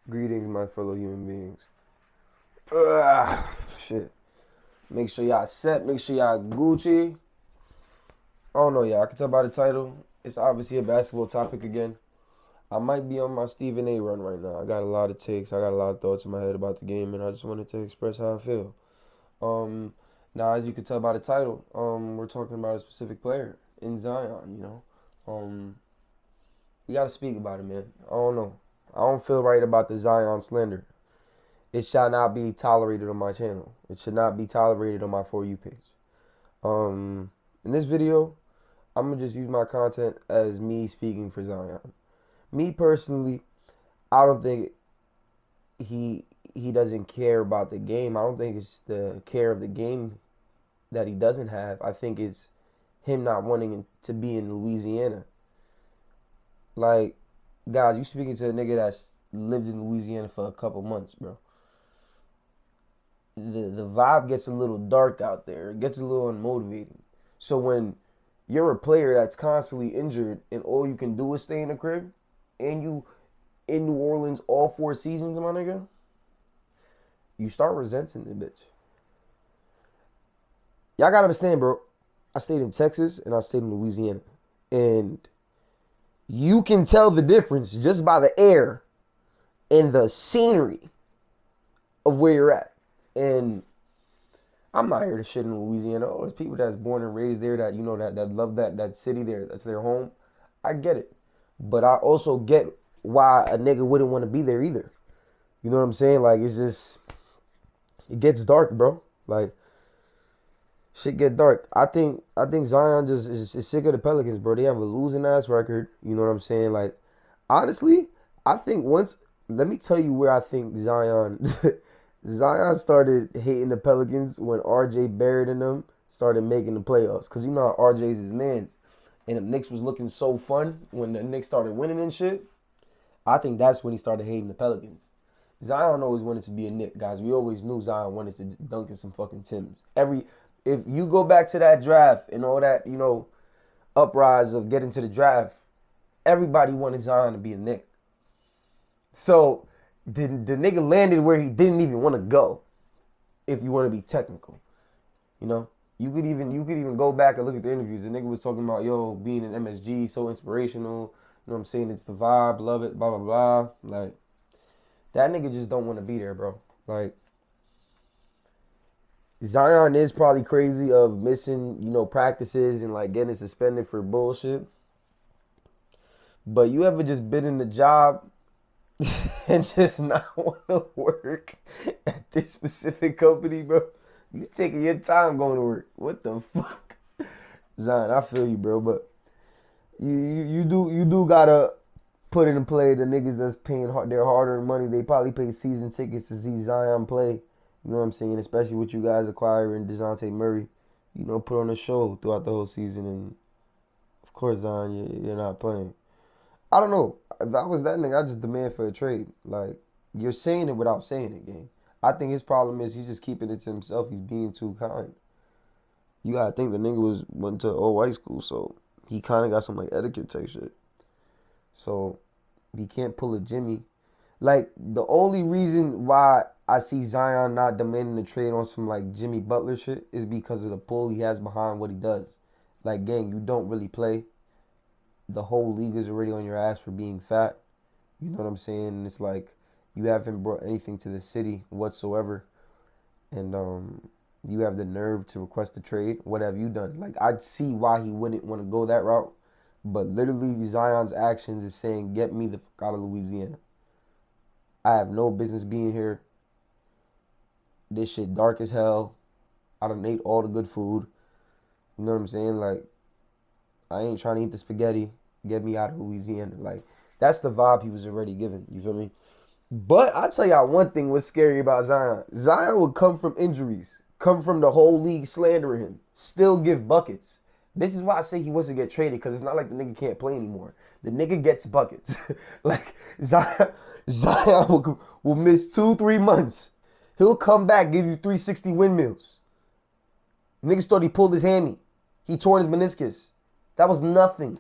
Greetings, my fellow human beings. Ugh, shit. Make sure y'all set. Make sure y'all Gucci. I don't know, y'all. I can tell by the title. It's obviously a basketball topic again. I might be on my Stephen A run right now. I got a lot of takes. I got a lot of thoughts in my head about the game, and I just wanted to express how I feel. Um, Now, as you can tell by the title, we're talking about a specific player in Zion. We gotta speak about it, man. I don't know. I don't feel right about the Zion slander. It shall not be tolerated on my channel. It should not be tolerated on my For You page. In this video, I'm gonna just use my content as me speaking for Zion. Me personally, I don't think he he doesn't care about the game. I don't think it's the care of the game that he doesn't have. I think it's him not wanting to be in Louisiana. Like, guys, you speaking to a nigga that's lived in Louisiana for a couple months, bro. The vibe gets a little dark out there. It gets a little unmotivating. So when you're a player that's constantly injured and all you can do is stay in the crib, and you in New Orleans all 4 seasons, my nigga, you start resenting the bitch. Y'all gotta understand, bro. I stayed in Texas and I stayed in Louisiana. And you can tell the difference just by the air and the scenery of where you're at. And I'm not here to shit in Louisiana. Oh, there's people that's born and raised there that that love that city there. That's their home. I get it. But I also get why a nigga wouldn't want to be there either. You know what I'm saying? Like, it's just, it gets dark, bro. Like, shit get dark. I think Zion just is sick of the Pelicans, bro. They have a losing ass record. You know what I'm saying? Like, honestly, I think once, let me tell you where I think Zion Zion started hating the Pelicans when RJ Barrett and them started making the playoffs. Cause you know how RJ's his man's. And the Knicks was looking so fun when the Knicks started winning and shit. I think that's when he started hating the Pelicans. Zion always wanted to be a Knick, guys. We always knew Zion wanted to dunk in some fucking Timbs. If you go back to that draft and all that, uprise of getting to the draft, everybody wanted Zion to be a Knick. So the nigga landed where he didn't even want to go. If you want to be technical, you know, you could even go back and look at the interviews. The nigga was talking about being an MSG so inspirational. You know what I'm saying? It's the vibe, love it, blah blah blah. Like, that nigga just don't want to be there, bro. Like, Zion is probably crazy of missing, practices and like getting suspended for bullshit. But you ever just been in the job and just not want to work at this specific company, bro? You taking your time going to work. What the fuck? Zion, I feel you, bro, but you do gotta put into play the niggas that's paying their hard-earned money. They probably pay season tickets to see Zion play. You know what I'm saying? Especially with you guys acquiring DeJounte Murray. Put on a show throughout the whole season, and of course, Zion, you're not playing. I don't know. If I was that nigga, I just demand for a trade. Like, you're saying it without saying it, gang. I think his problem is he's just keeping it to himself. He's being too kind. You gotta think the nigga went to all white school, so he kind of got some like etiquette type shit. So he can't pull a Jimmy. Like, the only reason why I see Zion not demanding a trade on some like Jimmy Butler shit is because of the pull he has behind what he does. Like, gang, you don't really play. The whole league is already on your ass for being fat. You know what I'm saying? And it's like, you haven't brought anything to the city whatsoever. And you have the nerve to request a trade. What have you done? Like, I'd see why he wouldn't want to go that route. But literally, Zion's actions is saying, get me the fuck out of Louisiana. I have no business being here. This shit dark as hell. I done ate all the good food. You know what I'm saying? Like, I ain't trying to eat the spaghetti. Get me out of Louisiana. Like, that's the vibe he was already giving. You feel me? But I'll tell y'all one thing what's scary about Zion. Zion would come from injuries. Come from the whole league slandering him. Still give buckets. This is why I say he wants to get traded, because it's not like the nigga can't play anymore. The nigga gets buckets. Like, Zion will miss 2-3 months. He'll come back, give you 360 windmills. Niggas thought he pulled his hammy. He tore his meniscus. That was nothing.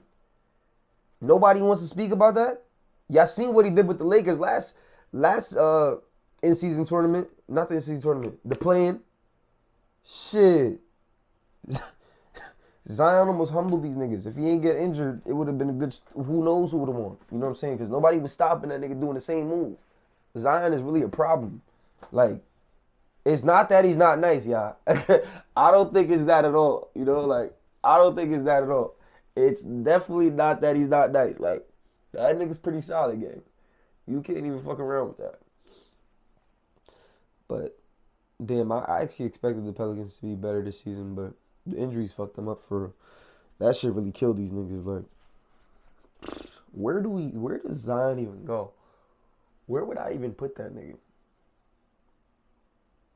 Nobody wants to speak about that. Y'all seen what he did with the Lakers Last in-season tournament, not the in-season tournament, the play-in, shit. Zion almost humbled these niggas. If he ain't get injured, it would have been a good. Who knows who would have won? You know what I'm saying? Because nobody was stopping that nigga doing the same move. Zion is really a problem. Like, it's not that he's not nice, y'all. I don't think it's that at all. You know, like, I don't think it's that at all. It's definitely not that he's not nice. Like, that nigga's pretty solid, gang. You can't even fuck around with that. But, damn, I actually expected the Pelicans to be better this season, but the injuries fucked them up for real. That shit really killed these niggas. Like, where does Zion even go? Where would I even put that nigga?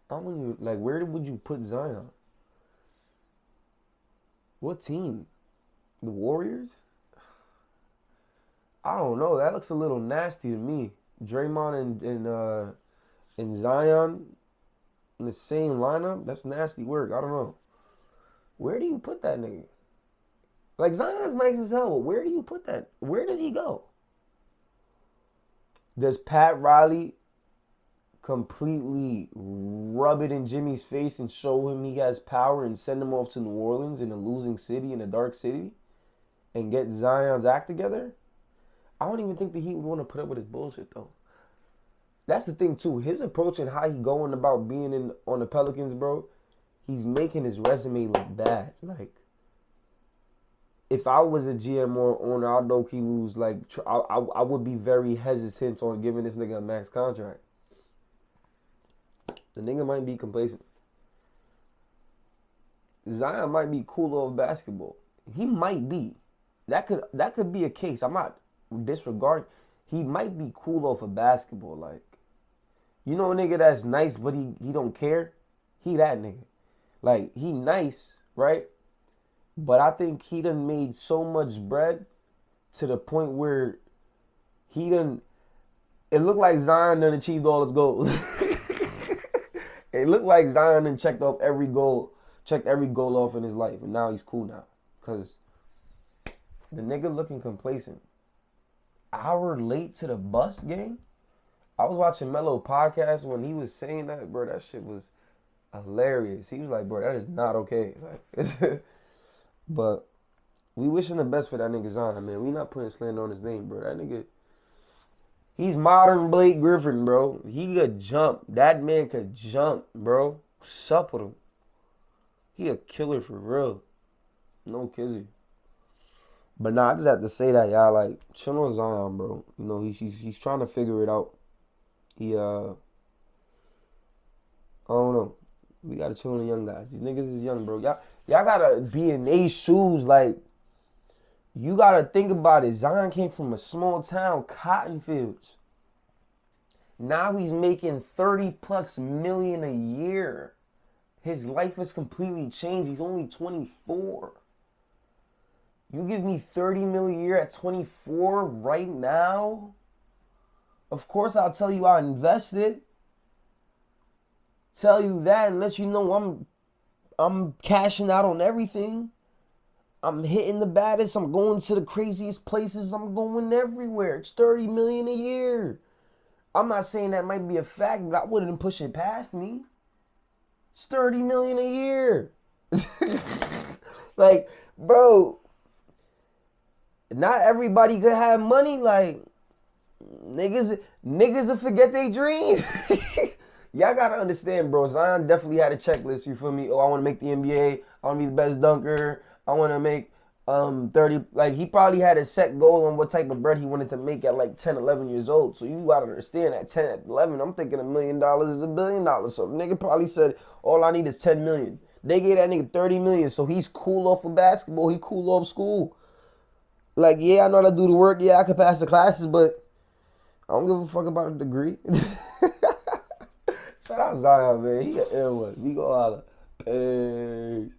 I don't even, like, where would you put Zion? What team? The Warriors? I don't know. That looks a little nasty to me. Draymond and Zion in the same lineup? That's nasty work. I don't know. Where do you put that nigga? Like, Zion's nice as hell, but where do you put that? Where does he go? Does Pat Riley completely rub it in Jimmy's face and show him he has power and send him off to New Orleans in a losing city, in a dark city, and get Zion's act together? I don't even think that he would want to put up with his bullshit, though. That's the thing, too. His approach and how he going about being on the Pelicans, bro, he's making his resume look bad. Like, if I was a GM or owner, I'd low-key lose. Like, I would be very hesitant on giving this nigga a max contract. The nigga might be complacent. Zion might be cool off basketball. He might be. That could be a case. I'm not disregarding. He might be cool off of basketball. Like, you know a nigga that's nice but he don't care? He that nigga. Like, he nice, right? But I think he done made so much bread to the point where it looked like Zion done achieved all his goals. It looked like Zion done checked every goal off in his life, and now he's cool now. Because the nigga looking complacent. Hour late to the bus game? I was watching Mello podcast when he was saying that, bro, that shit was hilarious. He was like, bro, that is not okay. Like, but we wishing the best for that nigga Zion, man. We not putting slander on his name, bro. That nigga, he's modern Blake Griffin, bro. He could jump. That man could jump, bro. Sup with him. He a killer for real. No kizzy. But nah, I just have to say that, y'all. Like, chill on Zion, bro. You know, he's trying to figure it out. I don't know. We gotta chill on the young guys. These niggas is young, bro. Y'all gotta be in their shoes. Like, you gotta think about it. Zion came from a small town, cotton fields. Now he's making 30+ million a year. His life has completely changed. He's only 24. You give me 30 million a year at 24 right now? Of course I'll tell you I invested. Tell you that and let you know I'm cashing out on everything. I'm hitting the baddest. I'm going to the craziest places. I'm going everywhere. It's 30 million a year. I'm not saying that might be a fact, but I wouldn't push it past me. It's 30 million a year. Like, bro, not everybody could have money. Like, niggas will forget their dreams. Y'all gotta understand, bro. Zion definitely had a checklist, you feel me? Oh, I want to make the NBA. I want to be the best dunker. I want to make 30. Like, he probably had a set goal on what type of bread he wanted to make at like 10, 11 years old. So you gotta understand, at 10, at 11, I'm thinking $1 million is $1 billion. So nigga probably said, all I need is 10 million. They gave that nigga 30 million. So he's cool off of basketball. He cool off school. Like, yeah, I know how to do the work. Yeah, I could pass the classes, but I don't give a fuck about a degree. Shout out Zion, man. He an ill one. We go holla. Peace.